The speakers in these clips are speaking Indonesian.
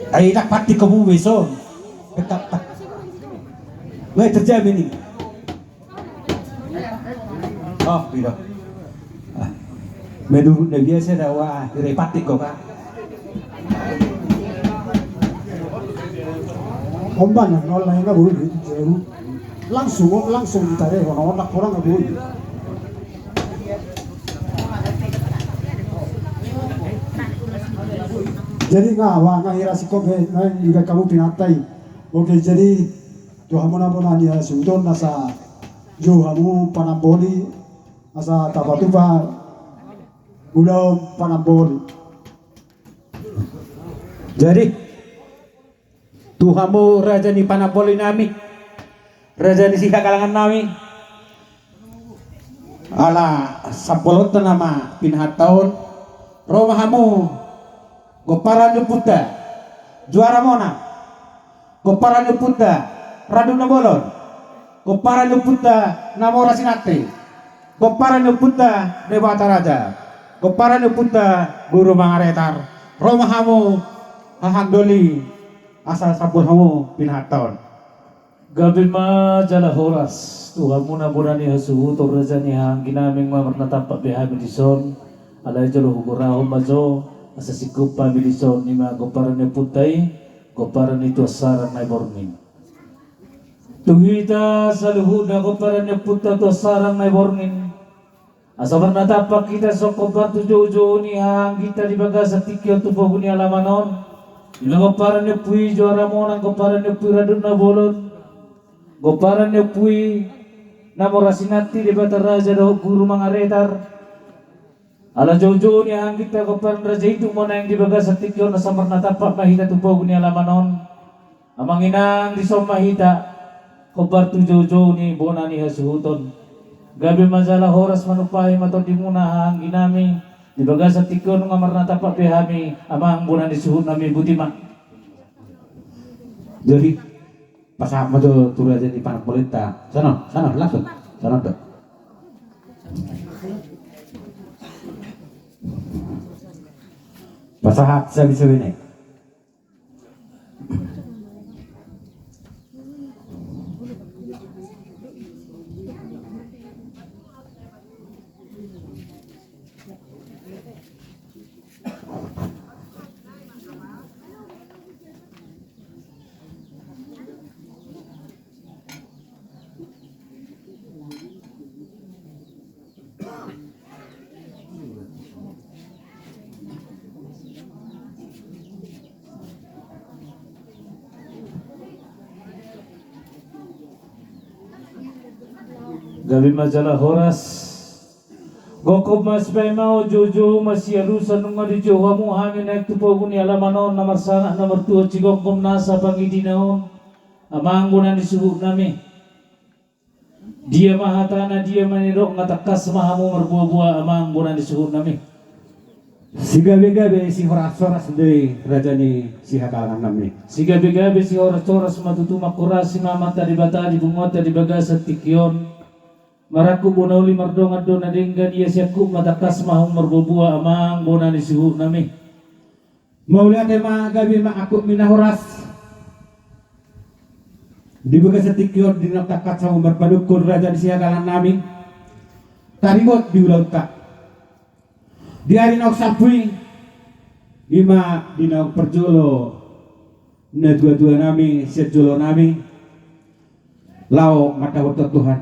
Ay nakpati ko mo beso. Katapat. May terjamin ini. Oh, bila. Menurut dia biasa dah wah repati ko ka. Omban na online nga buhay jeru. Langsung ditarik orang onak orang nga buhay. Jadi nga hirasi ko nga juga kamu pinatay. Oke jadi Tuhan mo ni sundon nasa Johamu panamboli asa tabatuba ulam panamboli. Jadi Tuhamu raja ni panamboli nami, raja ni siha kalangan nami. Ala sapolot nama pinhataon romahamu goparan puta juara mona goparan puta raduna bolon goparan puta namora sinate goparan puta dewata raja goparan puta guru mangaretar romahamu hahandoli asal sabun hamu pinhataon gabi ma jala horas Tuhan muna burani hasuhu to razani hang ginaming mamarnatapa bihabi dison alay jalo huguraho mazo asa sikupa bilison ni mga goparan ni putay goparan ito asaran na ibornin tuhita sa luhud na goparan ni puta to asaran na ibornin asa marnatapak kita sa kobar tujo ni hang kita di baga sa tikyo tupo ni alamanon ilang goparan ni pui juara mo ng goparan ni pui radun na bolon goparan ni pui namorasinati di bata raja do guru mangaretar ala jauh-jauh ni ang kita goparan raja itu mo na yung dibaga sa tikyo na sa marnatapak mahita tupog ni alamanon amang inang di som mahita kobar tu jauh-jauh ni bona ni hasuhuton gabi mazala horas manupay mato di muna hang ginami dibaga sa tikyo nga marnatapak behami amang bona ni suhut nami butima. Jadi pasama do tu raja ni panambolita sana langsung sana tuh pasahat sabi nih gabi majalah horas gokob mas mau jojo masih alusan nunga di jowa mu hangin naik tupogun ni alamanon nomor sana nomor tua cigongkom nasa pangidinaon amang bunan disuhuk nami dia mahatana dia manirok ngatakas mahamu merbuah-buah amang bunan disuhuk nami si gabe si horas dari raja ni si hakalangan nami si gabi si horas matutumak kurasi mamat tadi bata di bungot tadi bagasa tikyon maraku bonauli mardonga dona denggan ia siaku matakas mahum merbuah amang bunan disuhuk nami maulihat ma gabi ma aku minahoras di bekas tikyor di natakat sama berpadukun raja di siagalan nami taribot di ulau tak di hari nak sapui lima dina perjolo na dua nami sejolo nami lau mata waktu Tuhan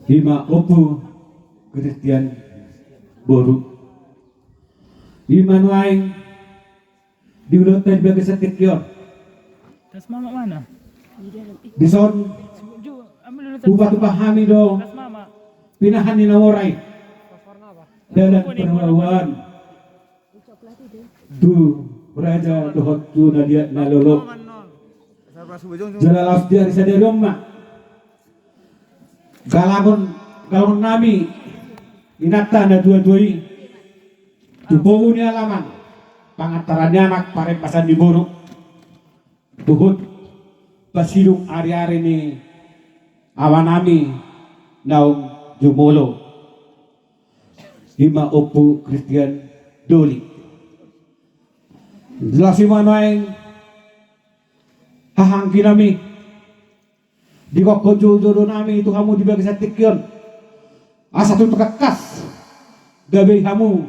lima opu Kristian boru lima nuaing di ulau tak di bekas tikyor Tas mama mana? di son upah pahami dong Tas mama. pinahan ni nawaray dalam perlawan tu raja dohot tu nadia nalolok jalalas dia di sadar rumah galon nami inata na dua-duai tubuh ni alaman pangantarannya anak pare pasan di buruk tuhut pasidung ari-ari ni awanami naung jumolo hima opu Kristian doli jelas imanoeng hahangki nami di koko jodoh nami itu kamu dibagi satikyon asa tu kekas gabe kamu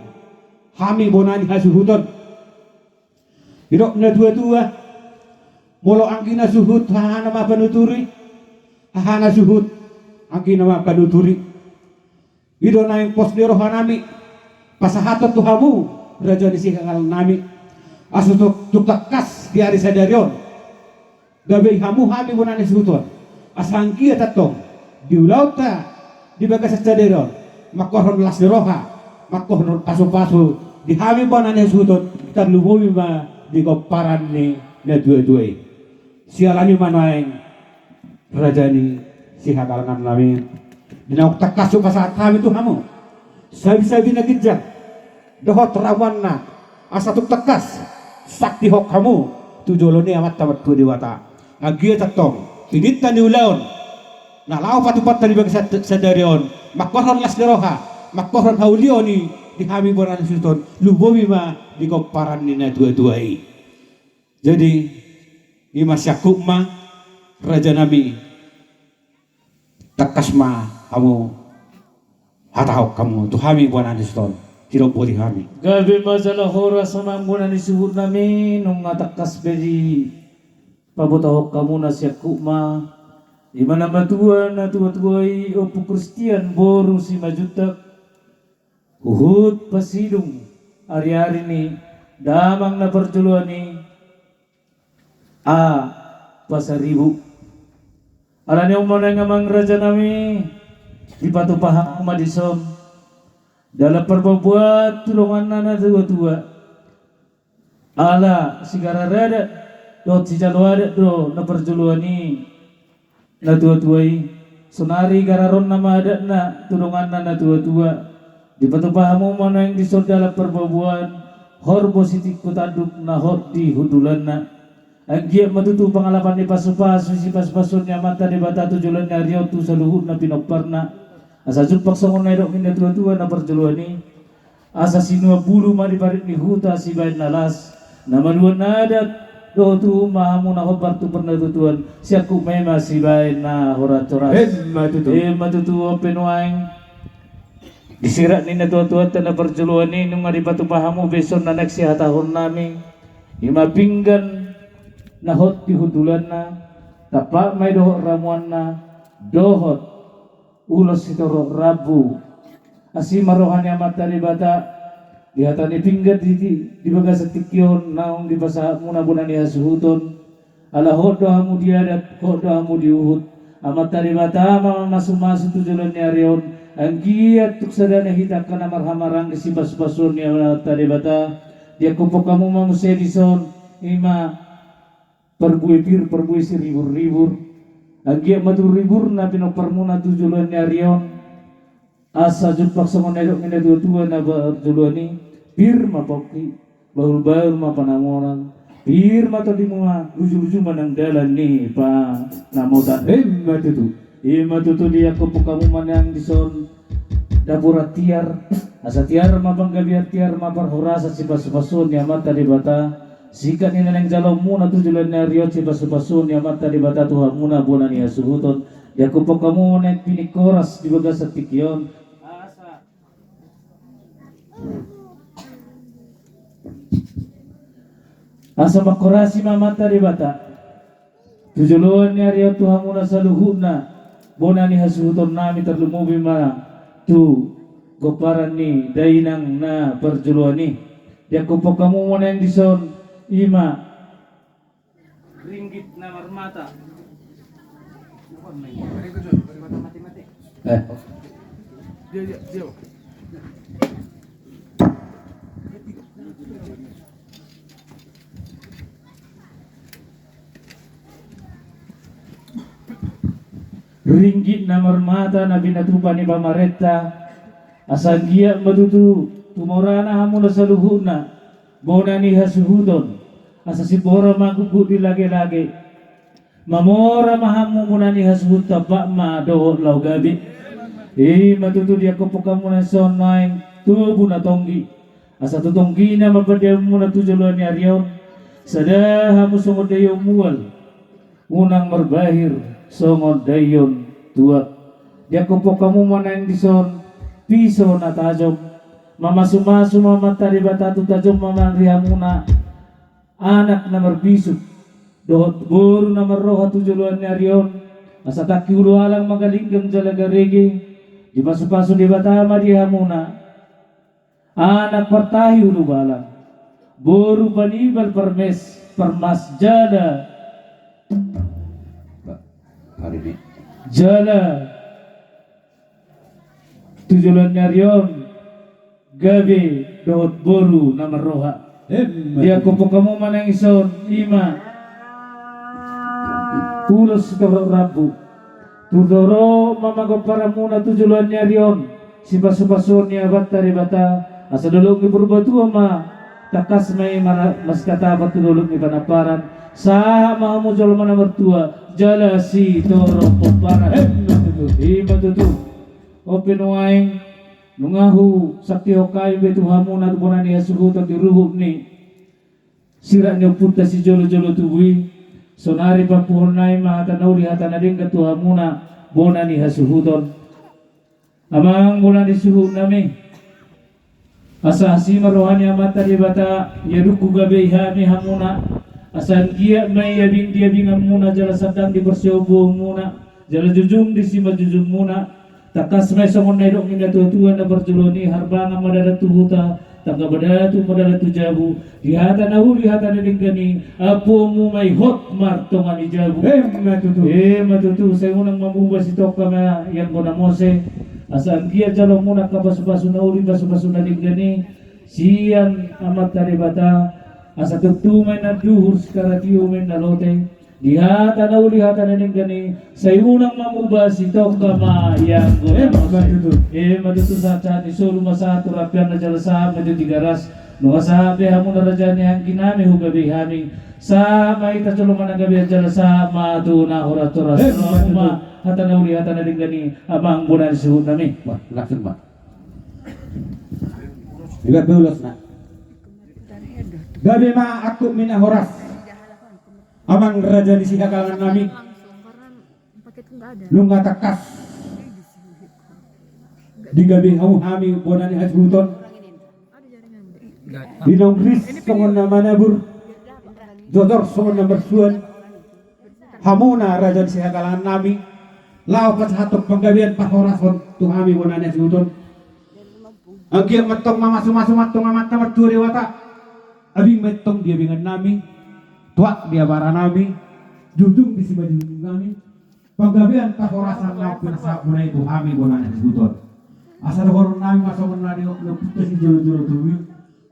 kami bonani hasuhuton hidup na dua-dua molo angkina suhut hahana ma panuturi hahana suhut angkina ma panuturi hidup na yang pos di rohanami pasahatot tu kamu raja di sikakal nami asu tu kekas di hari sadarion gabe kamu kami bonani suhuton asangkia tatong di ulauta di bagas sadarion makohon las di roha makohon pasu-pasu di kami bonani suhuton terlubumi ma di koparan ni na dua-dua sialani manaeng raja ni sihakalangan nami dinauk takasu pasaat kami tu kamu sabi-sabi na gidjak dohot rawan na asa tu tekas sakti hok kamu tujoloni amat tamat tu diwata agia tatong tidit na niulaon na lao patupat tali bagi sadarion makohon las deroha makohon haulioni di kami bonan suton lubomi ma di komparan ni na dua-dua jadi ima syakup ma raja nabi takas ma kamu hatahok kamu tu kami bonan suton tidak boleh kami gabi masalah hora sama muna disebut nami nung ngatakas beri pabotahok kamu na syakup ma di mana batuan na tua-tuai opo Kristian boru si majutak Uhud pasidung hari-hari ni damang na perjuluan ni pasaribu alam yang mana ngamang raja nami di patu paham madison dalam perbuat tulungan nana tua-tua ala sigara rada dot si jalwada do na perjuluan ni na tua-tuai sonari gararon nama ada na tulungan nana tua-tua di patupahamu mana yang disod dalam perbuatan hor positif kutaduk na hor di hudulanna anggiak matutu pengalaman di pasu-pasu si pas-pasunnya mata di bata tujulan na riau tu saluhut na pinokparna asa jumpak songon na idok minda tua-tua na perjuluan ni asa sinua bulu ma di parit ni huta si bain nalas na maluan na adat do tu mahamu na hobar tu pernah tutuan siaku mema si bain na horat coras matutu penuaing disirat ni na tua-tua na perjuluan ni nung maripatu pahamu beson na nagsihataon nami ima pinggan na hot di hudulan na tapak may dohot ramuan na dohot ulos itoro rabu asi marohan yang mata di bata lihatan ni pinggan di bagas tikyon naong di basa muna bunan ni hasuhuton ala hot dohamu diadat hot dohamu diuhut amat tadi bata mama masu-masu tujulan ni arion ang giat tuk sadana hitak kana marhamarang si bas-basun ni tadi bata dia kupok kamu mamu sedison ima perbuih si ribur-ribur ang giat matur-ribur na pinokparmuna tujulan ni arion asa jumpak sama nedok mina tua-tua na berjuluan ni pir mapoki bahul-bahul mapanamoran pir mata di mga luju-luju manang dalan ni pa namotan ima tutu dia kupuk kamu manang dison dapura tiar asa tiar mabangga biar tiar mapar horasa si pasu-pasun ya mata di bata sikat ni nanang jalaw muna tujulan na riot si pasu-pasun ya mata di bata tuhan muna bulan ni asuhuton ya kupuk kamu manang pinikoras di bagas sa tikyon asa makorasi mamata di bata tujuluan ni riot tuhan muna sa luhuna bona ni hasuhuton nami terlumubi mana tu goparan ni dainang na perjuluan ni dia kupok kamu mana yang dison ima ringgit na marmata dia ringgit na marmata na binatupa ni pamareta asal dia matutu tumorana hamu na saluhuna bona ni hasuhudon asa si bora magugu di lage-lage mamora mahamu muna ni hasuhud tabak ma dohot lau gabi matutu dia kopok kamu na sonaing tubu na tonggi asa tutonggi na mabadya muna tujulan ni arion Sadahamu songo dayo mual unang merbahir songo dayon tua. Dia kupo kamu manang dison piso na tajom mamasumasu mamatari batatu tajom mamandrihamuna anak na merbisuk dohot buru na merroha tujuluan nyarion asa taki ulu alang magalinggam jalaga rege di pasu-pasu di batama dihamuna anak pertahi ulu balang buru panibal permas jala Hari ini jala tujuan nyarion gabe dohot boru na meroha dia kupo kamu manang ison ima ulos karo rabu tudoro mamago para muna tujuan nyarion si basu-basu ni abat tari bata asa dulog ni berbatu ama takas may mas katapat dulog ni panaparan sa mahamu jolma na mertua jala si toro popara ima tutu open waing nungahu sakti hokai betu hamu na bonani asuhu tak diruhuk ni sira ni puta si jolo-jolo tubui sonari papuhon nai mahata nauli hata nading katu hamu na bonani hasuhudon amang bonani suhu nami asa asima rohani amata di bata yaduku gabe ihami hamuna asan kia mai yabing dia bingam muna jala sadang di bersiobo muna jala jujung di sima jujung muna takas may songon na idong inda tutuan na berjuloni harbanga madadatu huta taga badatu madadatu jabu lihata na hu lihata na dinggani apo mo may hot martongan ni jabu matutu sa unang mamubas ito kama yan ko na mose asaan kia jalo muna kabasu-basu na uli basu-basu na dinggani siyan amat taribata asa tutumay na duhur skaratiyo men na lote lihata na ulihata na ninggani sa unang mamubas ito kama yang ko matutu sa chan isulu masato rapian na jala sahab na tigaras nung asabi hamu na raja ni hangkin nami hugabi hami sa may tatulungan na gabi jala sahab matu na horas-horas hata na ulihata na ninggani amang bulan suhud nami langsung Pak. Juga belos nak. Gabi ma aku mina horas. Amang raja di sini kalangan kami. Lunga takas. Di gabi hamu hami bonani hasbuton. Di nongris songon nama nabur. Jodor songon nomor suan. Hamuna raja di sini kalangan kami. Lau pas hatok penggabian pas horas tu hami bonani hasbuton. Angkia metong mama sumasu matong amat tamat turi wata. Abing metong dia bingan nami. Tuak dia bara nami, jujung di sini jujung kami. Penggabian pas orasan nak pinasa mulai itu kami bonanya disebutkan. Asal orang nami masuk menadi lepas si jolo-jolo tuwi.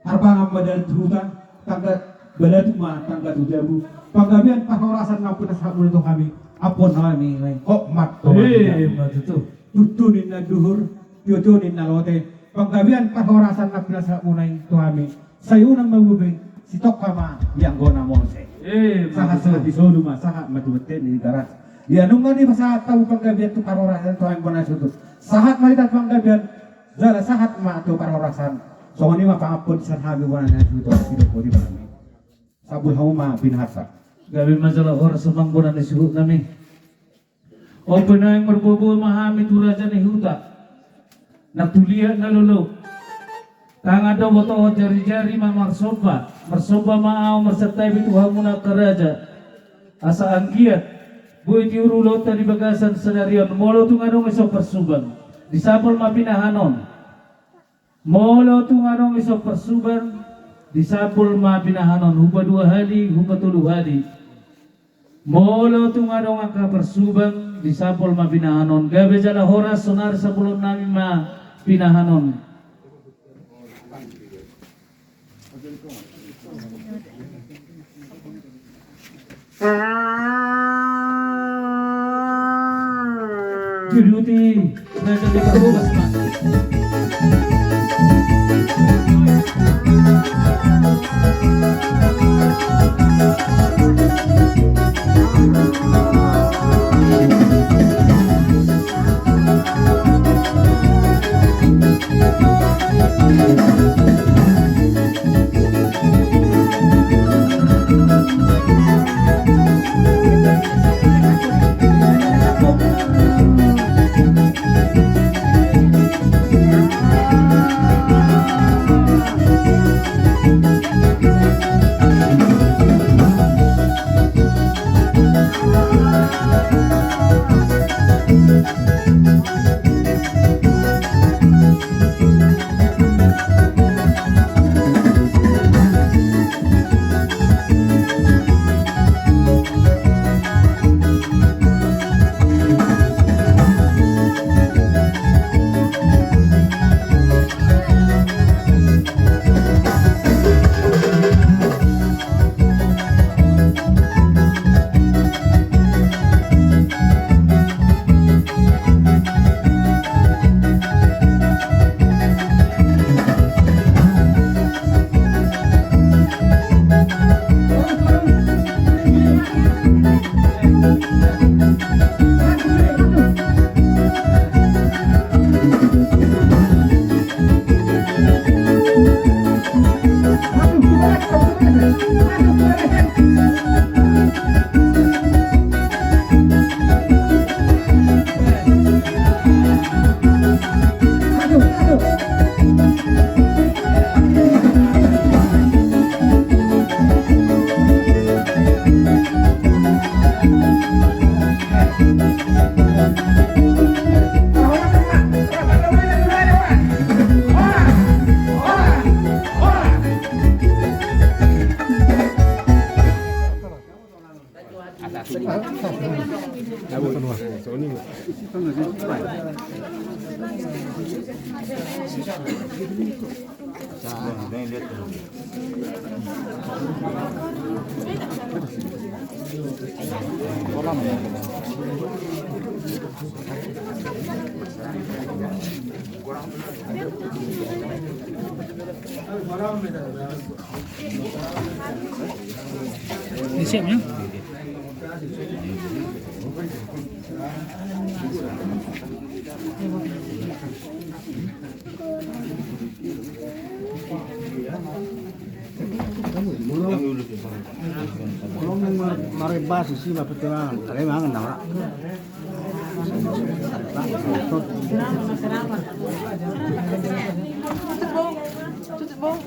Harpa ngambadal hutan tangga balatu mah tangga tujabu. Penggabian pas orasan nak pinasa mulai itu kami. Apon nami kok mat to. matutu Tutunin na duhur, tutunin na lote. Penggabian pas orasan nak pinasa mulai itu kami. Sayunang mabubi si tok kama yang gona mose. Sahat sa disolo ma sahat matuweten ni garas. Ya nung ni masahat tahu panggabian tu karorasan tu ang bona sutu. Sahat malitat panggabian jala sahat ma tu karorasan. So ni ma pangapod sa habi bona na sutu sino ko di ba ni. Sabul hauma binhasa. gabi masalah horas amang bulan suhud nami open na yung marbobo mahami tu raja ni huta natulia na lulu Kang ada boto jari-jari marsoba maaw marsertai bitu hamuna karaja asa anggiat buit yuru lauta di bagasan senarion molo tu nganong iso persuban disabol mapinahanon molo tu nganong iso persuban disabol mapinahanon huba 2 hari huba 3 hari molo tu nganong angka persuban disabol mapinahanon gabe jala horas sonar sebelum nami ma pinahanon Juduti, raja di Karubas, Pak. Ini siapnya? Kalau mari bahas sih mah pertimbangan, kalau mangan nama. Tutup bong.